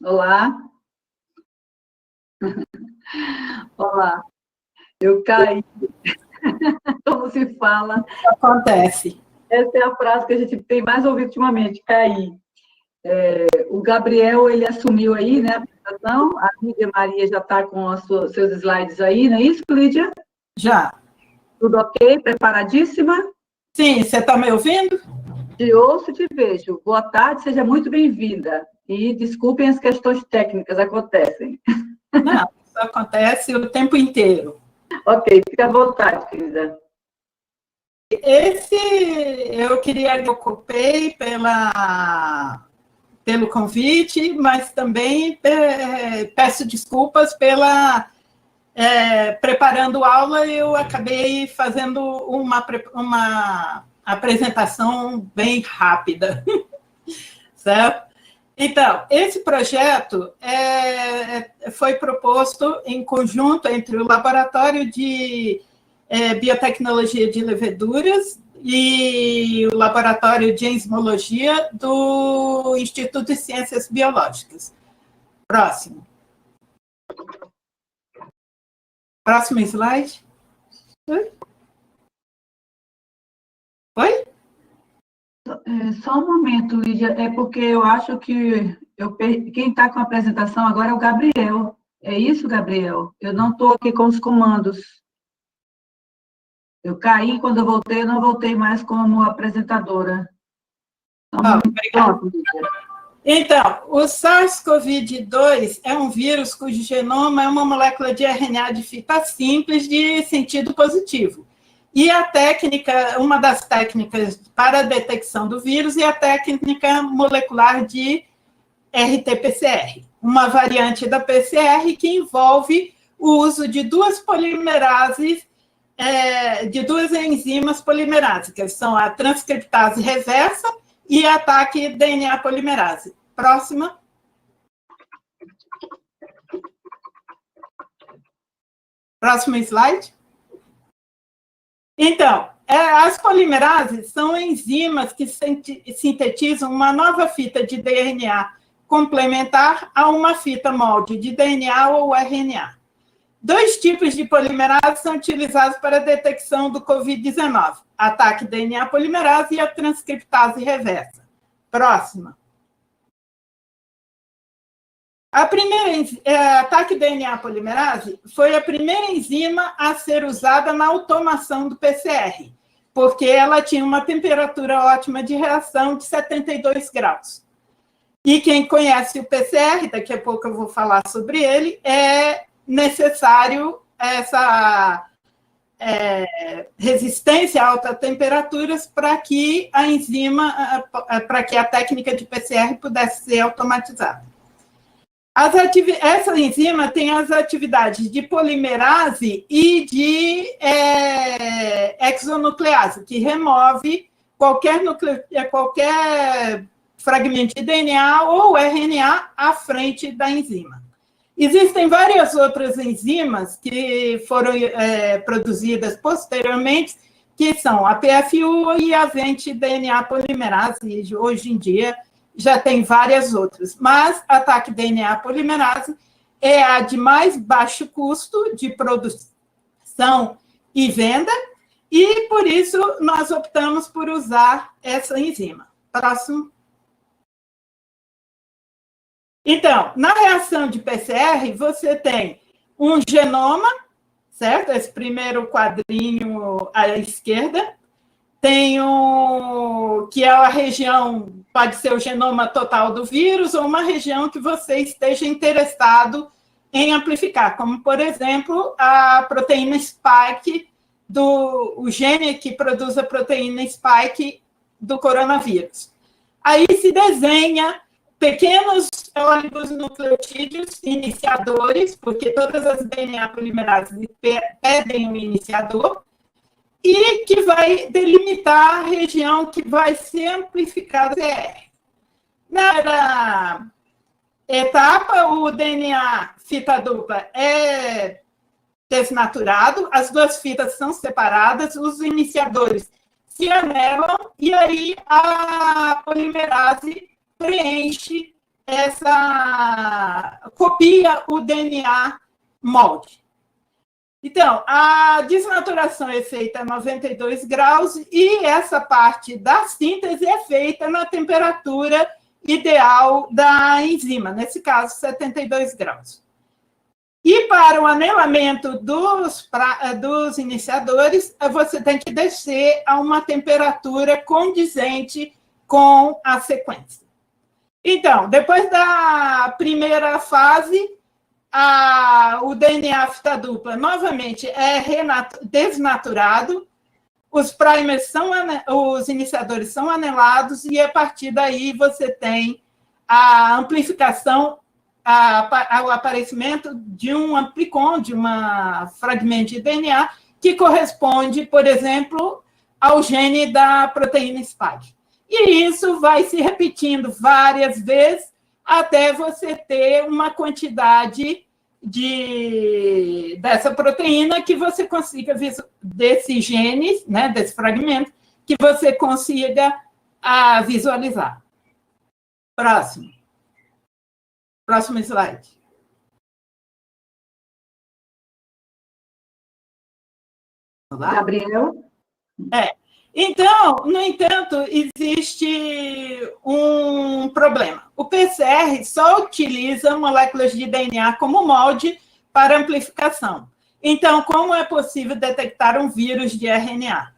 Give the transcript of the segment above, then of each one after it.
Olá, olá. Eu caí, como se fala. Acontece. Essa é a frase que a gente tem mais ouvido ultimamente, caí. O Gabriel, ele assumiu aí, né, a apresentação. A Lídia Maria já está com seus slides aí, não é isso, Lídia? Já. Tudo ok? Preparadíssima? Sim, você está me ouvindo? Te ouço e te vejo. Boa tarde, seja muito bem-vinda. E desculpem as questões técnicas, acontecem. Não, isso acontece o tempo inteiro. Ok, fica à vontade, querida. Esse eu queria ocupei pelo convite, mas também peço desculpas pela preparando aula, eu acabei fazendo uma apresentação bem rápida, certo? Então, esse projeto foi proposto em conjunto entre o Laboratório de Biotecnologia de Leveduras e o Laboratório de Enzimologia do Instituto de Ciências Biológicas. Próximo. Próximo slide. Oi? Só um momento, Lídia, é porque eu acho que quem está com a apresentação agora é o Gabriel. É isso, Gabriel? Eu não estou aqui com os comandos. Eu caí, quando eu voltei, eu não voltei mais como apresentadora. Obrigada. Então, o SARS-CoV-2 é um vírus cujo genoma é uma molécula de RNA de fita simples de sentido positivo. E a técnica, uma das técnicas para a detecção do vírus é a técnica molecular de RT-PCR, uma variante da PCR que envolve o uso de duas polimerases, de duas enzimas polimerase, que são a transcriptase reversa e ataque DNA polimerase. Próxima. Próximo slide. Então, as polimerases são enzimas que sintetizam uma nova fita de DNA complementar a uma fita molde de DNA ou RNA. Dois tipos de polimerase são utilizados para a detecção do COVID-19, ataque DNA polimerase e a transcriptase reversa. Próxima. Ataque DNA polimerase foi a primeira enzima a ser usada na automação do PCR, porque ela tinha uma temperatura ótima de reação de 72 graus. E quem conhece o PCR, daqui a pouco eu vou falar sobre ele, é necessário essa resistência a altas temperaturas para que a enzima, para que a técnica de PCR pudesse ser automatizada. Essa enzima tem as atividades de polimerase e de exonuclease, que remove qualquer fragmento de DNA ou RNA à frente da enzima. Existem várias outras enzimas que foram produzidas posteriormente, que são a PFU e a VENT-DNA polimerase. Hoje em dia já tem várias outras, mas a ataque DNA polimerase é a de mais baixo custo de produção e venda, e por isso nós optamos por usar essa enzima. Próximo. Então, na reação de PCR, você tem um genoma, certo? Esse primeiro quadrinho à esquerda. Tem que é a região, pode ser o genoma total do vírus, ou uma região que você esteja interessado em amplificar, como, por exemplo, a proteína spike, o gene que produz a proteína spike do coronavírus. Aí se desenha pequenos oligonucleotídeos iniciadores, porque todas as DNA polimerases pedem um iniciador, e que vai delimitar a região que vai ser amplificada. Na etapa, o DNA fita dupla é desnaturado, as duas fitas são separadas, os iniciadores se anelam, e aí a polimerase preenche copia o DNA molde. Então, a desnaturação é feita a 92 graus e essa parte da síntese é feita na temperatura ideal da enzima, nesse caso, 72 graus. E para o anelamento dos iniciadores, você tem que descer a uma temperatura condizente com a sequência. Então, depois da primeira fase, o DNA fita dupla novamente é desnaturado, os primers os iniciadores são anelados, e a partir daí você tem a amplificação, o aparecimento de um amplicon, de um fragmento de DNA, que corresponde, por exemplo, ao gene da proteína spike. E isso vai se repetindo várias vezes até você ter uma quantidade dessa proteína que você consiga, desse gene, né, desse fragmento, que você consiga visualizar. Próximo slide. Gabriel? Então, no entanto, existe um problema. O PCR só utiliza moléculas de DNA como molde para amplificação. Então, como é possível detectar um vírus de RNA?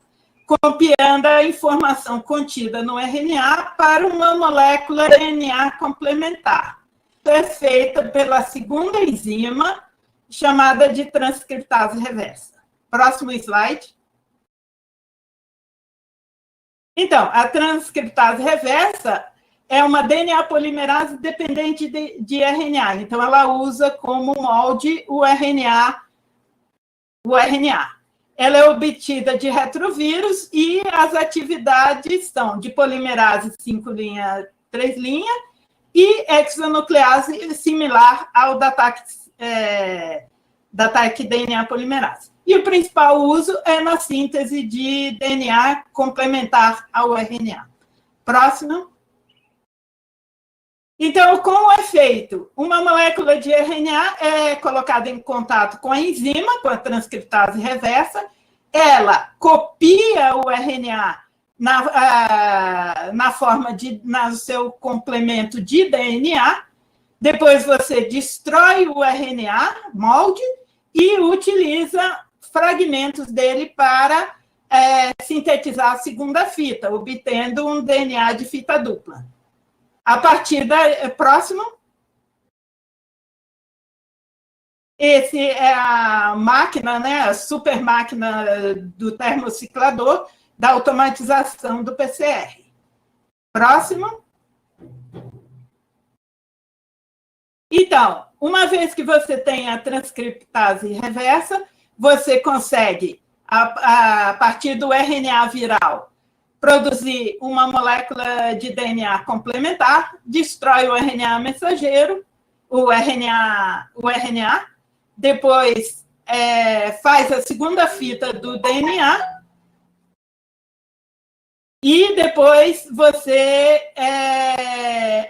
Copiando a informação contida no RNA para uma molécula DNA complementar. Isso é feita pela segunda enzima, chamada de transcriptase reversa. Próximo slide. Então, a transcriptase reversa é uma DNA polimerase dependente de RNA. Então, ela usa como molde o RNA. Ela é obtida de retrovírus e as atividades são de polimerase 5' 3' e exonuclease similar ao da TAC DNA polimerase. E o principal uso é na síntese de DNA complementar ao RNA. Próximo. Então, como é feito? Uma molécula de RNA é colocada em contato com a enzima, com a transcriptase reversa, ela copia o RNA no seu complemento de DNA, depois você destrói o RNA, molde, e utiliza fragmentos dele para sintetizar a segunda fita, obtendo um DNA de fita dupla. A partir da... Próximo. Esse é a máquina, né, a super máquina do termociclador da automatização do PCR. Próximo. Então, uma vez que você tem a transcriptase reversa, você consegue, a partir do RNA viral, produzir uma molécula de DNA complementar, destrói o RNA mensageiro, o RNA, depois faz a segunda fita do DNA, e depois você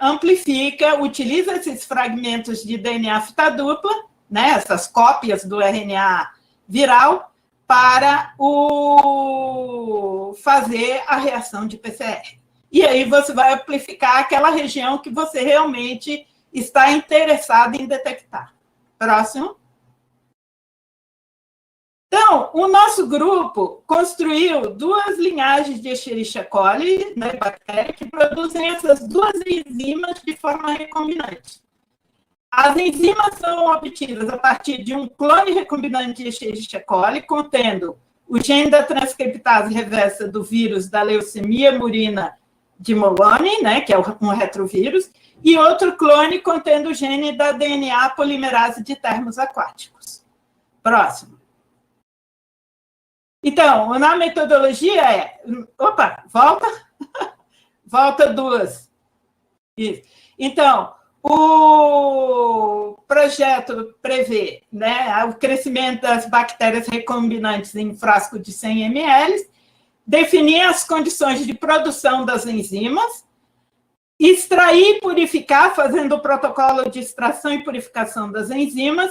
amplifica, utiliza esses fragmentos de DNA fita dupla, né, essas cópias do RNA viral, para fazer a reação de PCR. E aí você vai amplificar aquela região que você realmente está interessado em detectar. Próximo. Então, o nosso grupo construiu duas linhagens de Escherichia coli, né, bactéria, que produzem essas duas enzimas de forma recombinante. As enzimas são obtidas a partir de um clone recombinante de Escherichia coli, contendo o gene da transcriptase reversa do vírus da leucemia murina de Maloney, né, que é um retrovírus, e outro clone contendo o gene da DNA polimerase de termos aquáticos. Próximo. Então, na metodologia Opa, volta. Volta duas. Isso. Então, o projeto prevê, né, o crescimento das bactérias recombinantes em frasco de 100 ml, definir as condições de produção das enzimas, extrair e purificar, fazendo o protocolo de extração e purificação das enzimas,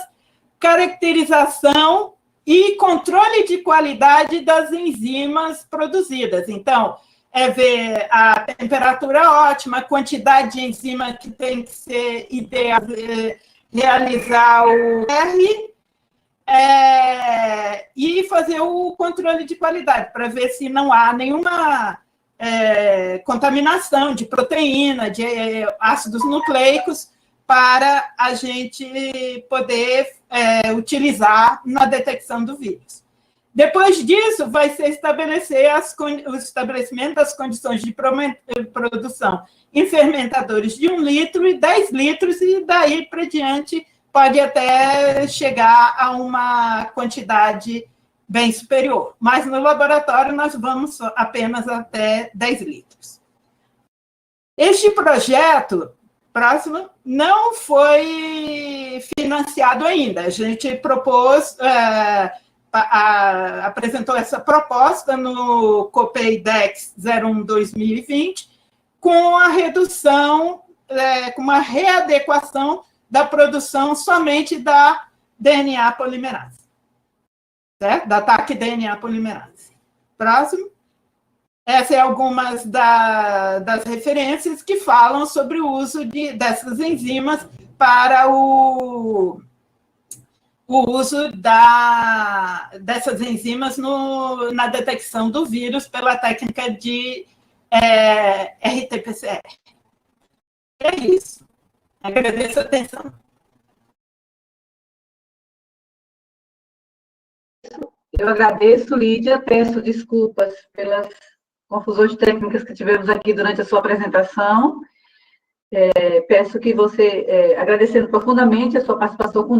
caracterização e controle de qualidade das enzimas produzidas. Então, é ver a temperatura ótima, a quantidade de enzima que tem que ser ideal, realizar o R, e fazer o controle de qualidade, para ver se não há nenhuma contaminação de proteína, de ácidos nucleicos, para a gente poder utilizar na detecção do vírus. Depois disso, vai ser estabelecer o estabelecimento das condições de produção em fermentadores de 1 litro e 10 litros, e daí para diante pode até chegar a uma quantidade bem superior. Mas no laboratório nós vamos apenas até 10 litros. Este projeto, próximo, não foi financiado ainda. A gente propôs, apresentou essa proposta no COPEI-DEX 01-2020, com a redução, com uma readequação da produção somente da DNA polimerase, certo? Da TAC DNA polimerase. Próximo. Essas são algumas das referências que falam sobre o uso dessas enzimas para o uso dessas enzimas na detecção do vírus pela técnica de RT-PCR. É isso. Agradeço a atenção. Eu agradeço, Lídia, peço desculpas pelas confusões técnicas que tivemos aqui durante a sua apresentação. Peço que você, agradecendo profundamente a sua participação conosco,